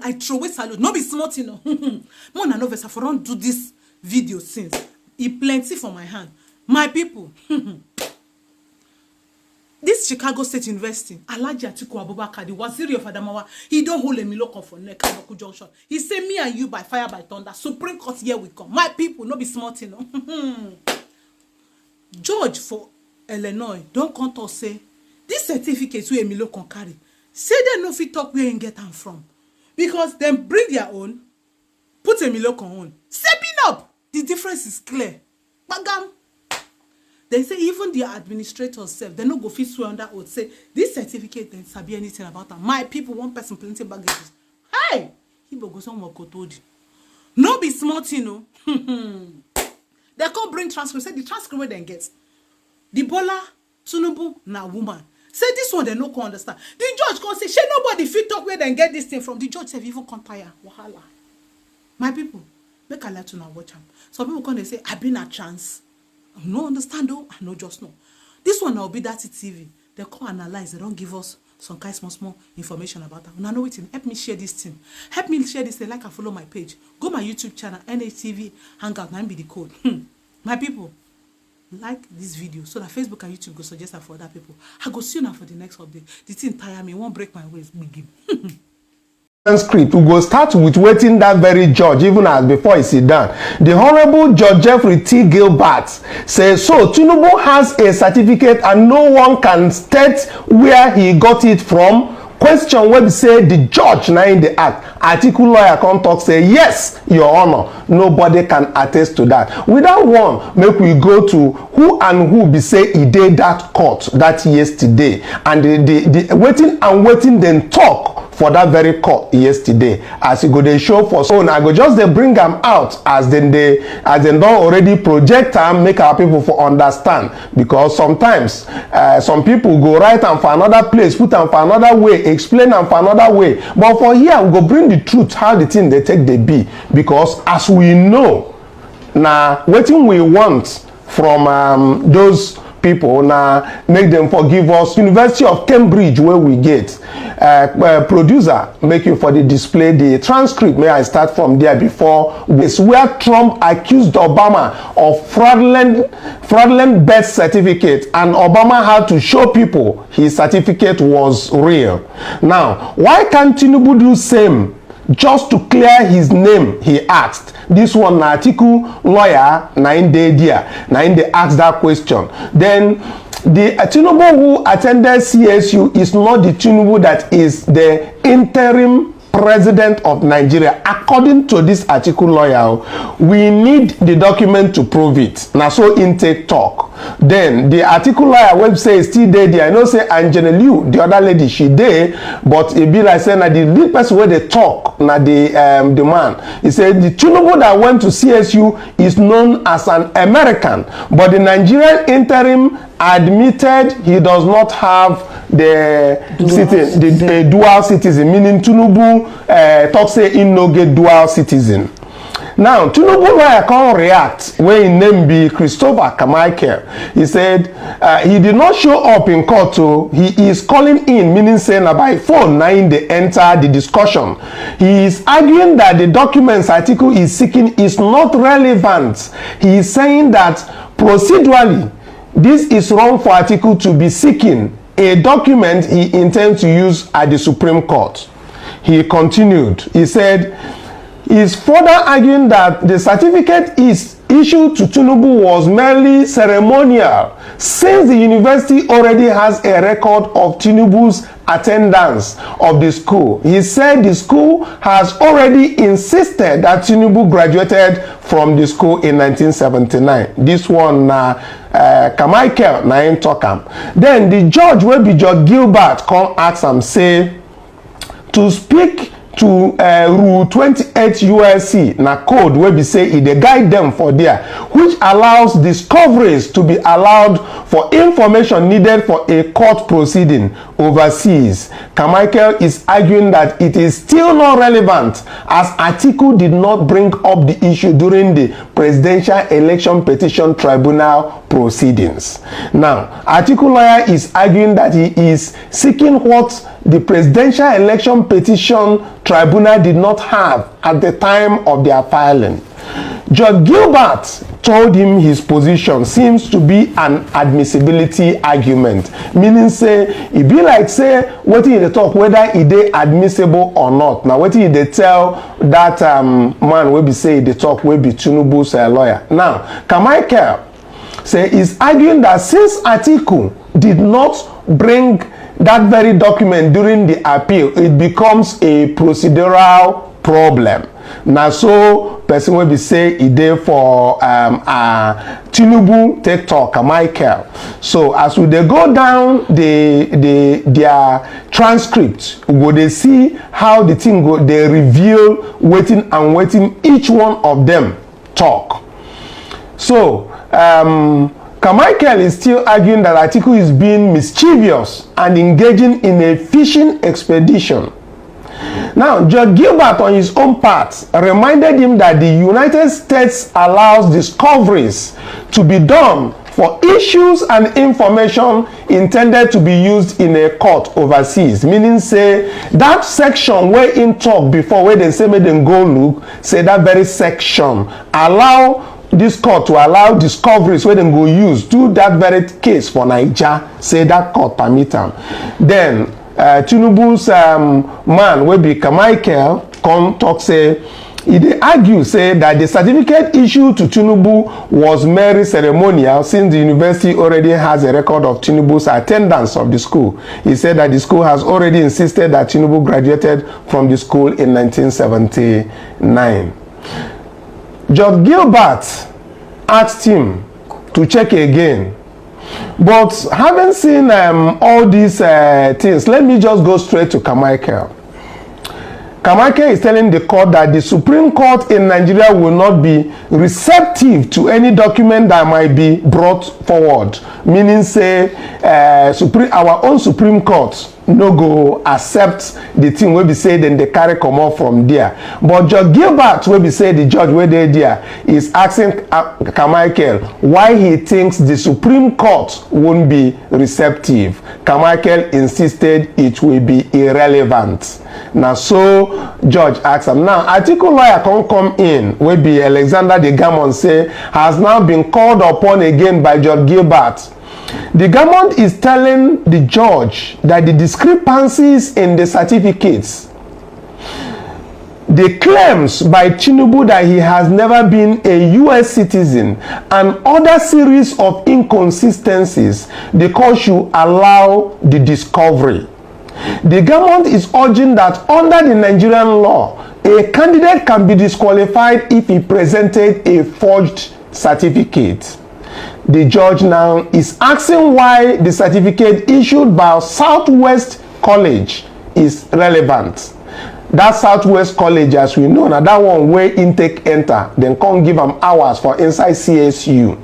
I throw away salute. No be smart, you know. More than no for don't do this video since. It plenty for my hand. My people. This Chicago State University, Alhaji Atiku Abubakar, the Waziri of Adamawa, he don't hold a miloko for neck Kanoku Junction. He say me and you by fire by thunder. Supreme Court here we come. My people, no be smart, you know. Judge for Illinois don't come to say this certificate we Emilio can carry. Say they no fit talk where and get them from. Because them bring their own, put Emilio con own. Stepping up, the difference is clear. Bagam. They say even the administrators self, they no go fit swear on that oath. Say this certificate they sabi anything about them. My people, one person plenty baggages. Hey, he go somewhere told you. No be smart, you know. They can't bring transcript. Say the transcript where they get. The Bola Tinubu na woman. Say this one they no can understand. The judge can say, she nobody fit talk where they get this thing from. The judge have even can't tire. Wahala. My people, make a let to now watch them. Some people can say, I've been a chance. I no understand though. I no just know. This one now be that TV. They can't analyze. They don't give us some kind small information about that. Now know it. Help me share this thing. Help me share this thing. Like and follow my page. Go my YouTube channel, NHTV Hangout. Now be the code. My people, like this video so that Facebook and YouTube go suggest that for other people. I go see you now for the next update. The thing tire me. Won't break my waist. Big Script we go start with waiting that very judge even as before he sit down. The Honorable Judge Jeffrey T. Gilbert says so Tinubu has a certificate and no one can state where he got it from. Question wey be say the judge na in the act. Article lawyer come talk say yes, your honor, nobody can attest to that. Without one, make we go to who and who be say e dey that court that yesterday and the waiting then talk for that very court yesterday as e go dey show for so I go just dey bring am out as dem don already project am make our people for understand because sometimes some people go write am for another place put am for another way explain am for another way but for here we go bring the truth how the thing dey take dey be because as we know na wetin we want from those people na make them forgive us. University of Cambridge where we get producer make you for the display the transcript. May I start from there before this where Trump accused Obama of fraudulent birth certificate and Obama had to show people his certificate was real. Now why can't Tinubu do same just to clear his name? He asked. This one na article lawyer na in dey there na in dey ask that question. Then the Tinubu who attended CSU is not the Tinubu that is the interim president of Nigeria. According to this article lawyer, we need the document to prove it. Now so intake talk. Then the article lawyer website still there. I know say Angela Liu, the other lady, she there, but it be like saying that the lead person where they talk, na the man. He said the Tinubu that went to CSU is known as an American, but the Nigerian interim admitted he does not have the dual citizen, meaning Tinubu talk say he no get dual citizen. Now Tinubu lawyer can't react when his name be Christopher Carmichael. He said he did not show up in court, so he is calling in, meaning saying by phone now in they enter the discussion. He is arguing that the documents article is seeking is not relevant. He is saying that procedurally this is wrong for article to be seeking a document he intends to use at the Supreme Court. He continued. He said he is further arguing that the certificate is issued to Tinubu was merely ceremonial since the university already has a record of Tinubu's attendance of the school. He said the school has already insisted that Tinubu graduated from the school in 1979. This one Carmichael na him talk am. Then the judge wey be Judge Gilbert come ask am say to speak to rule 28 USC na code wey be say e dey guide them for there, which allows discoveries to be allowed for information needed for a court proceeding overseas. Carmichael is arguing that it is still not relevant as Atiku did not bring up the issue during the Presidential Election Petition Tribunal proceedings. Now, Atiku lawyer is arguing that he is seeking what the Presidential Election Petition Tribunal did not have at the time of their filing. Judge Gilbert told him his position seems to be an admissibility argument, meaning say e be like say wetin dey talk whether e dey admissible or not. Now wetin e dey tell that man wey be say e dey talk wey be Tinubu's lawyer. Now Carmichael say is arguing that since Atiku did not bring that very document during the appeal, it becomes a procedural problem. Now so person will be say e dey for Tinubu take talk Michael. So as we dey go down their transcript, we go dey see how the thing go dey reveal waiting and waiting each one of them talk. So Carmichael is still arguing that Atiku is being mischievous and engaging in a fishing expedition. Now, Judge Gilbert, on his own part, reminded him that the United States allows discoveries to be done for issues and information intended to be used in a court overseas, meaning say that section where in talk before where they say make them go look, say that very section allow this court to allow discoveries where them go use do that very case for Naija, say that court permit them. Then Tinubu's man wey be Carmichael come talk say e dey argue say that the certificate issued to Tinubu was merely ceremonial since the university already has a record of Tinubu's attendance of the school. He said that the school has already insisted that Tinubu graduated from the school in 1979. Judge Gilbert asked him to check again. But having seen all these things, let me just go straight to Carmichael. Carmichael is telling the court that the Supreme Court in Nigeria will not be receptive to any document that might be brought forward. Meaning say our own Supreme Court no go accept the thing wey be say then they carry comot from there. But Judge Gilbert wey be say the judge wey dey there is asking Carmichael why he thinks the Supreme Court won't be receptive. Carmichael insisted it will be irrelevant. Now so judge asked him. Now Atiku lawyer come in wey be Alexander the Gammon say has now been called upon again by Judge Gilbert. The government is telling the judge that the discrepancies in the certificates, the claims by Tinubu that he has never been a U.S. citizen, and other series of inconsistencies, the court should allow the discovery. The government is urging that under the Nigerian law, a candidate can be disqualified if he presented a forged certificate. The judge now is asking why the certificate issued by Southwest College is relevant. That Southwest College, as we know, now that one where intake enter, then come give them hours for inside CSU.